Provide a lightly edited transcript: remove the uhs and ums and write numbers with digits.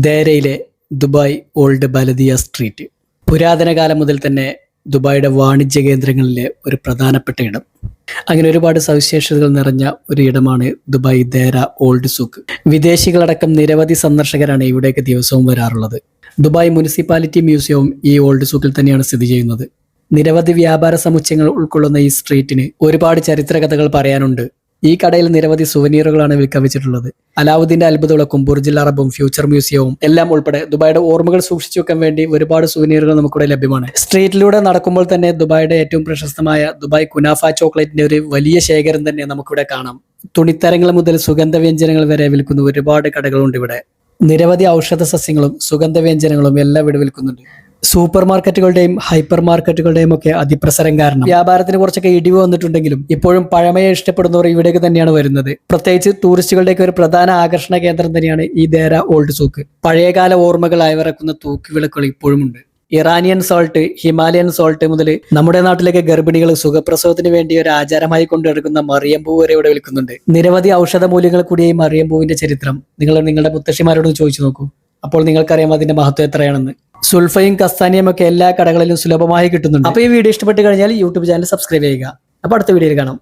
ദേരയിലെ Dubai old Baladiya street പുരാതന കാലം മുതൽ തന്നെ ദുബായിയുടെ വാണിജ്യ കേന്ദ്രങ്ങളിലെ ഒരു പ്രധാനപ്പെട്ട ഇടം. അങ്ങനെ ഒരുപാട് സവിശേഷതകൾ നിറഞ്ഞ ഒരു ഇടമാണ് ദുബായ് ദേര ഓൾഡ് സൂക്ക്. വിദേശികളടക്കം നിരവധി സന്ദർശകരാണ് ഇവിടേക്ക് ദിവസവും വരാറുള്ളത്. ദുബായ് മുനിസിപ്പാലിറ്റി മ്യൂസിയവും ഈ ഓൾഡ് സൂക്കിൽ തന്നെയാണ് സ്ഥിതി ചെയ്യുന്നത്. നിരവധി വ്യാപാര സമുച്ചയങ്ങൾ ഉൾക്കൊള്ളുന്ന ഈ സ്ട്രീറ്റിന് ഒരുപാട് ചരിത്ര കഥകൾ പറയാനുണ്ട്. ഈ കടയിൽ നിരവധി സുവനീറുകളാണ് വിൽക്കാൻ വെച്ചിട്ടുള്ളത്. അലാവുദ്ദീന്റെ അത്ഭുത വിളക്കും ബുർജിൽ അറബും ഫ്യൂച്ചർ മ്യൂസിയവും എല്ലാം ഉൾപ്പെടെ ദുബായിയുടെ ഓർമ്മകൾ സൂക്ഷിച്ചു വെക്കാൻ വേണ്ടി ഒരുപാട് സുവനീറുകൾ നമുക്കിവിടെ ലഭ്യമാണ്. സ്ട്രീറ്റിലൂടെ നടക്കുമ്പോൾ തന്നെ ദുബായിയുടെ ഏറ്റവും പ്രശസ്തമായ ദുബായ് കുനാഫ ചോക്ലേറ്റിന്റെ ഒരു വലിയ ശേഖരം തന്നെ നമുക്കിവിടെ കാണാം. തുണിത്തരങ്ങൾ മുതൽ സുഗന്ധവ്യഞ്ജനങ്ങൾ വരെ വിൽക്കുന്ന ഒരുപാട് കടകളുണ്ട് ഇവിടെ. നിരവധി ഔഷധ സസ്യങ്ങളും സുഗന്ധവ്യഞ്ജനങ്ങളും എല്ലാം ഇവിടെ വിൽക്കുന്നുണ്ട്. സൂപ്പർ മാർക്കറ്റുകളുടെയും ഹൈപ്പർ മാർക്കറ്റുകളുടെയും ഒക്കെ അതിപ്രസരം കാരണം വ്യാപാരത്തിന് കുറച്ചൊക്കെ ഇടിവ് വന്നിട്ടുണ്ടെങ്കിലും ഇപ്പോഴും പഴമയെ ഇഷ്ടപ്പെടുന്നവർ ഇവിടേക്ക് തന്നെയാണ് വരുന്നത്. പ്രത്യേകിച്ച് ടൂറിസ്റ്റുകളുടെയൊക്കെ ഒരു പ്രധാന ആകർഷണ കേന്ദ്രം തന്നെയാണ് ഈ ദേര ഓൾഡ് സൂക്ക്. പഴയകാല ഓർമ്മകൾ അയവിറക്കുന്ന തൂക്കുവിളക്കുകൾ ഇപ്പോഴും ഉണ്ട്. ഇറാനിയൻ സോൾട്ട്, ഹിമാലയൻ സോൾട്ട് മുതൽ നമ്മുടെ നാട്ടിലേക്ക് ഗർഭിണികൾ സുഖപ്രസവത്തിന് വേണ്ടി ഒരു ആചാരമായി കൊണ്ടുനടക്കുന്ന മറിയമ്പൂ വരെ ഇവിടെ വിൽക്കുന്നുണ്ട്. നിരവധി ഔഷധ മൂല്യങ്ങൾ കൂടിയ ഈ മറിയമ്പൂവിന്റെ ചരിത്രം നിങ്ങളുടെ മുത്തശ്ശിമാരോട് ചോദിച്ചു നോക്കൂ. അപ്പോൾ നിങ്ങൾക്കറിയാം അതിന്റെ മഹത്വം എത്രയാണെന്ന്. സുൽഫയും കസ്താനിയും ഒക്കെ എല്ലാ കടകളിലും സുലഭമായി കിട്ടുന്നുണ്ട്. അപ്പോൾ ഈ വീഡിയോ ഇഷ്ടപ്പെട്ട് കഴിഞ്ഞാൽ യൂട്യൂബ് ചാനൽ സബ്സ്ക്രൈബ് ചെയ്യുക. അപ്പോൾ അടുത്ത വീഡിയോയിൽ കാണാം.